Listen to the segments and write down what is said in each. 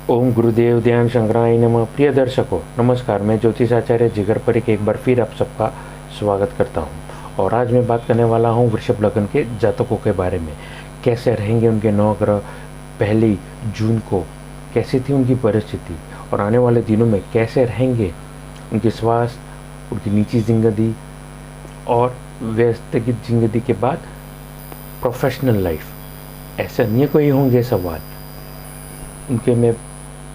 ओम गुरुदेव ध्यान शंकराय नमः। प्रिय दर्शकों नमस्कार, मैं ज्योतिष आचार्य जिगर परीख एक बार फिर आप सबका स्वागत करता हूं। और आज मैं बात करने वाला हूं वृषभ लग्न के जातकों के बारे में। कैसे रहेंगे उनके 9 ग्रह, 1 जून को कैसी थी उनकी परिस्थिति और आने वाले दिनों में कैसे रहेंगे उनके स्वास्थ्य, उनकी निजी जिंदगी और व्यक्तिगत जिंदगी के बाद प्रोफेशनल लाइफ। ऐसे अन्य कोई होंगे सवाल, उनके मैं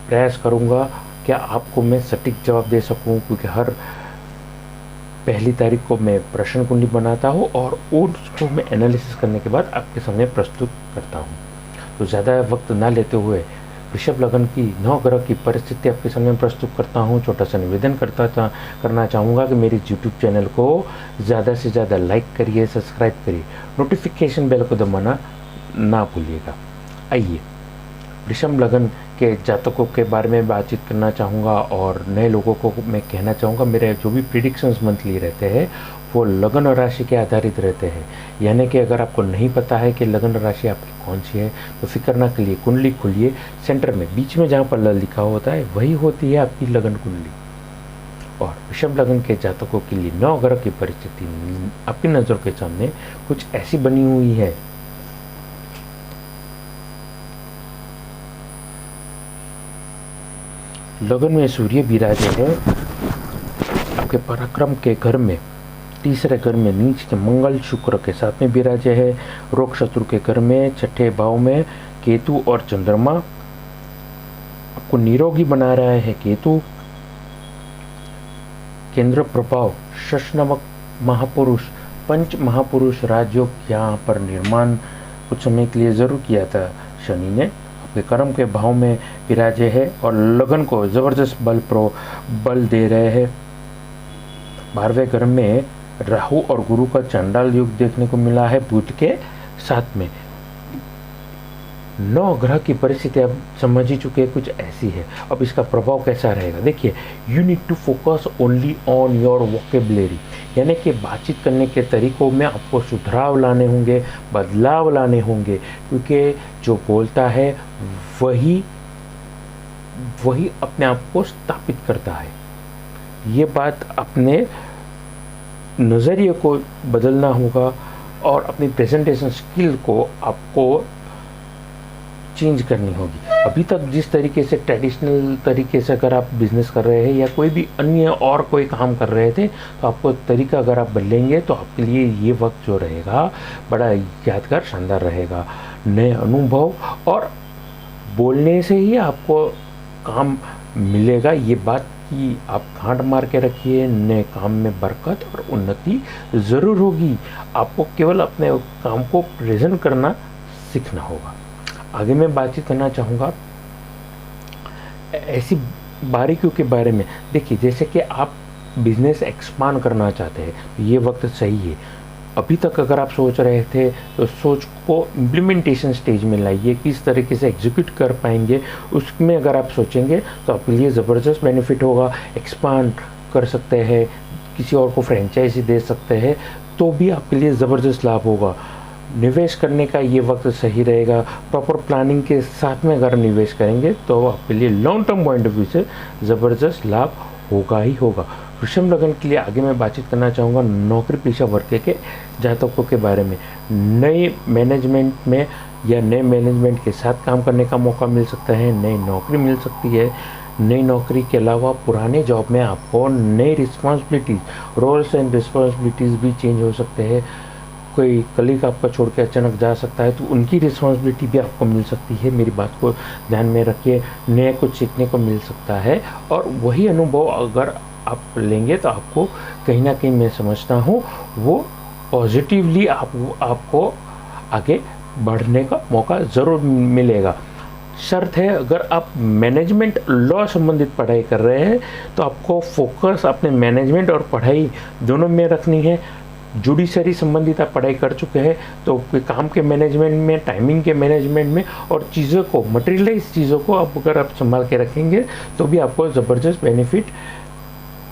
प्रयास करूंगा क्या आपको मैं सटीक जवाब दे सकूं, क्योंकि हर 1 तारीख को मैं प्रश्न कुंडली बनाता हूं और उसको मैं एनालिसिस करने के बाद आपके सामने प्रस्तुत करता हूं। तो ज़्यादा वक्त ना लेते हुए वृषभ लग्न की 9 ग्रह की परिस्थिति आपके सामने प्रस्तुत करता हूं। छोटा सा निवेदन करना चाहूँगा कि मेरे यूट्यूब चैनल को ज़्यादा से ज़्यादा लाइक करिए, सब्सक्राइब करिए, नोटिफिकेशन बेल को दबाना ना भूलिएगा। आइए वृषभ लग्न के जातकों के बारे में बातचीत करना चाहूँगा और नए लोगों को मैं कहना चाहूँगा मेरे जो भी प्रिडिक्शंस मंथली रहते हैं वो लग्न और राशि के आधारित रहते हैं। यानी कि अगर आपको नहीं पता है कि लग्न राशि आपकी कौन सी है तो फिक्र ना करिए, कुंडली खोलिए, सेंटर में बीच में जहाँ पर ल लिखा होता है वही होती है आपकी लग्न कुंडली। और वृषभ लग्न के जातकों के लिए 9 ग्रह की परिस्थिति आपकी नज़रों के सामने कुछ ऐसी बनी हुई है। लग्न में सूर्य विराजे है आपके पराक्रम के घर में, तीसरे घर में नीच के मंगल शुक्र के साथ में विराजे है। रोग शत्रु के घर में 6ठे भाव में केतु और चंद्रमा आपको निरोगी बना रहा है। केतु केंद्र प्रभाव शश नामक महापुरुष, पंच महापुरुष राजयोग यहाँ पर निर्माण कुछ समय के लिए जरूर किया था। शनि ने आपके कर्म के भाव में विराजे है और लगन को जबरदस्त बल दे रहे हैं। 12वें घर में राहु और गुरु का चांडाल युग देखने को मिला है बुध के साथ में। 9 ग्रह की परिस्थिति आप समझ ही चुके हैं, कुछ ऐसी है। अब इसका प्रभाव कैसा रहेगा देखिए। You need to focus only on your vocabulary, यानी कि बातचीत करने के तरीकों में आपको सुधार लाने होंगे, बदलाव लाने होंगे, क्योंकि जो बोलता है वही अपने आप को स्थापित करता है। ये बात अपने नज़रिए को बदलना होगा और अपनी प्रेजेंटेशन स्किल को आपको चेंज करनी होगी। अभी तक जिस तरीके से ट्रेडिशनल तरीके से अगर आप बिजनेस कर रहे हैं या कोई भी अन्य और कोई काम कर रहे थे तो आपको तरीका अगर आप बदलेंगे तो आपके लिए ये वक्त जो रहेगा बड़ा यादगार, शानदार रहेगा। नए अनुभव और बोलने से ही आपको काम मिलेगा, ये बात की आप गांठ मार के रखिए। नए काम में बरकत और उन्नति ज़रूर होगी। आपको केवल अपने काम को प्रेजेंट करना सीखना होगा। आगे मैं बातचीत करना चाहूँगा ऐसी बारीकियों के बारे में। देखिए, जैसे कि आप बिजनेस एक्सपांड करना चाहते हैं तो ये वक्त सही है। अभी तक अगर आप सोच रहे थे तो सोच को इम्प्लीमेंटेशन स्टेज में लाइए, किस तरीके से एग्जीक्यूट कर पाएंगे उसमें अगर आप सोचेंगे तो आपके लिए ज़बरदस्त बेनिफिट होगा। एक्सपांड कर सकते हैं, किसी और को फ्रेंचाइजी दे सकते हैं तो भी आपके लिए ज़बरदस्त लाभ होगा। निवेश करने का ये वक्त सही रहेगा। प्रॉपर प्लानिंग के साथ में अगर निवेश करेंगे तो आपके लिए long term point of view से ज़बरदस्त लाभ होगा ही होगा। वृषभ लग्न के लिए आगे मैं बातचीत करना चाहूँगा नौकरी पेशा वर्ग के जातकों के बारे में। नए मैनेजमेंट में या नए मैनेजमेंट के साथ काम करने का मौका मिल सकता है, नई नौकरी मिल सकती है। नई नौकरी के अलावा पुराने जॉब में आपको नई रिस्पॉन्सिबिलिटीज़, रोल्स एंड रिस्पॉन्सिबिलिटीज़ भी चेंज हो सकते हैं। कोई कलीग आपका छोड़ के अचानक जा सकता है तो उनकी रिस्पॉन्सिबिलिटी भी आपको मिल सकती है। मेरी बात को ध्यान में रखिए। नया कुछ सीखने को मिल सकता है और वही अनुभव अगर आप लेंगे तो आपको कहीं ना कहीं मैं समझता हूँ वो पॉजिटिवली आपको आगे बढ़ने का मौका ज़रूर मिलेगा। शर्त है अगर आप मैनेजमेंट लॉ संबंधित पढ़ाई कर रहे हैं तो आपको फोकस अपने मैनेजमेंट और पढ़ाई दोनों में रखनी है। जुडिशरी संबंधित आप पढ़ाई कर चुके हैं तो काम के मैनेजमेंट में, टाइमिंग के मैनेजमेंट में और चीज़ों को, मटेरियलाइज चीज़ों को अगर आप संभाल के रखेंगे तो भी आपको ज़बरदस्त बेनिफिट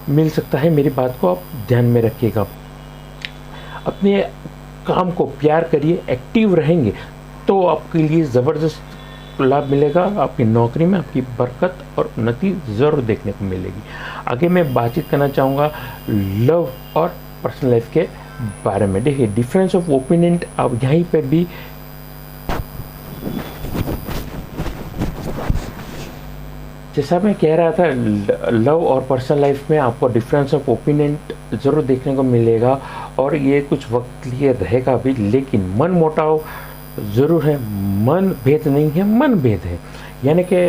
मिल सकता है। मेरी बात को आप ध्यान में रखिएगा। अपने काम को प्यार करिए, एक्टिव रहेंगे तो आपके लिए ज़बरदस्त लाभ मिलेगा, आपकी नौकरी में आपकी बरकत और उन्नति ज़रूर देखने को मिलेगी। आगे मैं बातचीत करना चाहूँगा लव और पर्सनल लाइफ के बारे में। देखिए डिफरेंस ऑफ ओपिनियन अब यहीं पे भी जैसा मैं कह रहा था, लव और पर्सनल लाइफ में आपको डिफरेंस ऑफ ओपिनियन ज़रूर देखने को मिलेगा और ये कुछ वक्त लिए रहेगा भी, लेकिन मन मुटाव ज़रूर है। मन भेद नहीं है, मन भेद है, यानी कि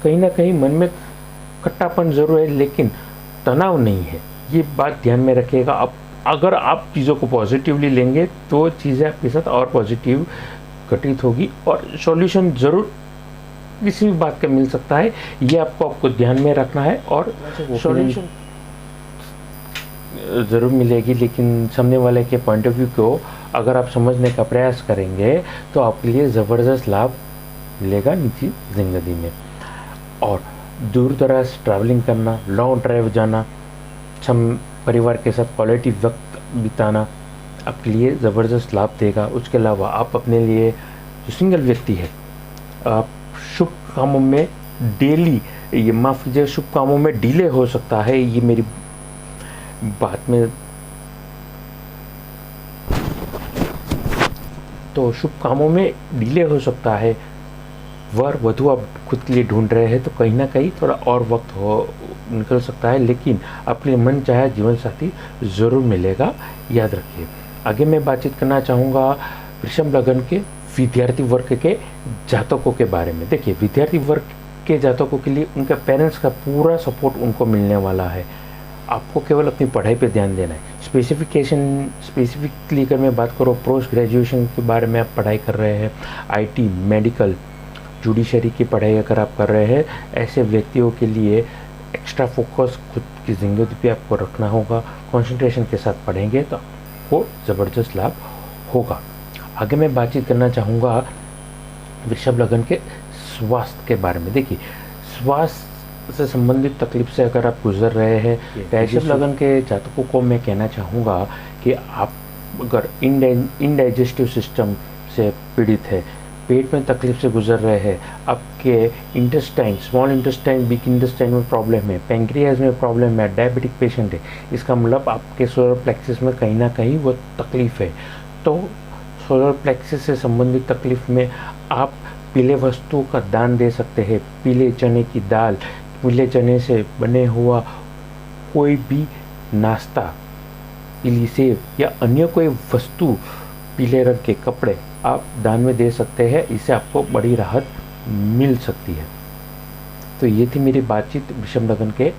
कहीं ना कहीं मन में खट्टापन ज़रूर है लेकिन तनाव नहीं है। ये बात ध्यान में रखिएगा। अब अगर आप चीज़ों को पॉजिटिवली लेंगे तो चीज़ें आपके साथ और पॉजिटिव घटित होगी और सॉल्यूशन ज़रूर किसी भी बात का मिल सकता है। ये आपको ध्यान में रखना है और सॉल्यूशन ज़रूर मिलेगी, लेकिन सामने वाले के पॉइंट ऑफ व्यू को अगर आप समझने का प्रयास करेंगे तो आपके लिए ज़बरदस्त लाभ मिलेगा निजी ज़िंदगी में। और दूर दराज ट्रैवलिंग करना, लॉन्ग ड्राइव जाना, परिवार के साथ क्वालिटी वक्त बिताना आपके लिए ज़बरदस्त लाभ देगा। उसके अलावा आप अपने लिए जो सिंगल व्यक्ति है, आप शुभ कामों में डेली, ये माफ़ कीजिए, शुभ कामों में डिले हो सकता है, ये मेरी बात में तो शुभ कामों में डिले हो सकता है। वर वधु आप खुद के लिए ढूंढ रहे हैं तो कहीं ना कहीं थोड़ा और वक्त निकल सकता है, लेकिन अपने मन चाहे जीवन साथी ज़रूर मिलेगा, याद रखिए। आगे मैं बातचीत करना चाहूँगा वृषभ लग्न के विद्यार्थी वर्ग के जातकों के बारे में। देखिए विद्यार्थी वर्ग के जातकों के लिए उनके पेरेंट्स का पूरा सपोर्ट उनको मिलने वाला है। आपको केवल अपनी पढ़ाई पे ध्यान देना है। स्पेसिफिकली अगर मैं बात करूँ, पोस्ट ग्रेजुएशन के बारे में आप पढ़ाई कर रहे हैं, आईटी, मेडिकल, जुडिशरी की पढ़ाई अगर आप कर रहे हैं, ऐसे व्यक्तियों के लिए एक्स्ट्रा फोकस खुद की ज़िंदगी पे आपको रखना होगा। कंसंट्रेशन के साथ पढ़ेंगे तो आपको ज़बरदस्त लाभ होगा। आगे मैं बातचीत करना चाहूँगा वृषभ लग्न के स्वास्थ्य के बारे में। देखिए स्वास्थ्य से संबंधित तकलीफ से अगर आप गुजर रहे हैं, वृषभ लग्न के जातकों को मैं कहना चाहूँगा कि आप अगर इनडाइजेस्टिव सिस्टम से पीड़ित है, पेट में तकलीफ से गुजर रहे हैं, आपके intestine, small intestine, big intestine में प्रॉब्लम है, पैंक्रियाज में प्रॉब्लम है, डायबिटिक पेशेंट है, इसका मतलब आपके सोलर प्लेक्सिस में कहीं ना कहीं वो तकलीफ है। तो सोलर प्लेक्सिस से संबंधित तकलीफ में आप पीले वस्तुओं का दान दे सकते हैं। पीले चने की दाल, पीले चने से बने हुआ कोई भी नाश्ता, पीली सेब या अन्य कोई वस्तु, पीले रंग के कपड़े आप दान में दे सकते हैं। इससे आपको बड़ी राहत मिल सकती है। तो ये थी मेरी बातचीत वृषभ लग्न के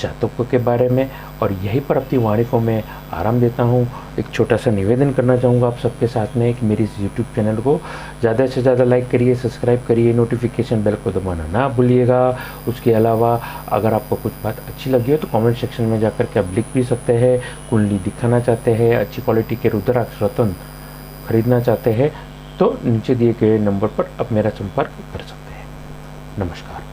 जातकों के बारे में और यहीं पर अपनी वाणी को मैं आराम देता हूँ। एक छोटा सा निवेदन करना चाहूँगा आप सबके साथ में कि मेरी इस यूट्यूब चैनल को ज़्यादा से ज़्यादा लाइक करिए, सब्सक्राइब करिए, नोटिफिकेशन बेल को दबाना ना भूलिएगा। उसके अलावा अगर आपको कुछ बात अच्छी लगी हो तो कमेंट सेक्शन में जाकर के आप लिख भी सकते हैं। कुंडली दिखाना चाहते हैं, अच्छी क्वालिटी के रुद्राक्ष रत्न खरीदना चाहते हैं तो नीचे दिए गए नंबर पर आप मेरा संपर्क कर सकते हैं। नमस्कार।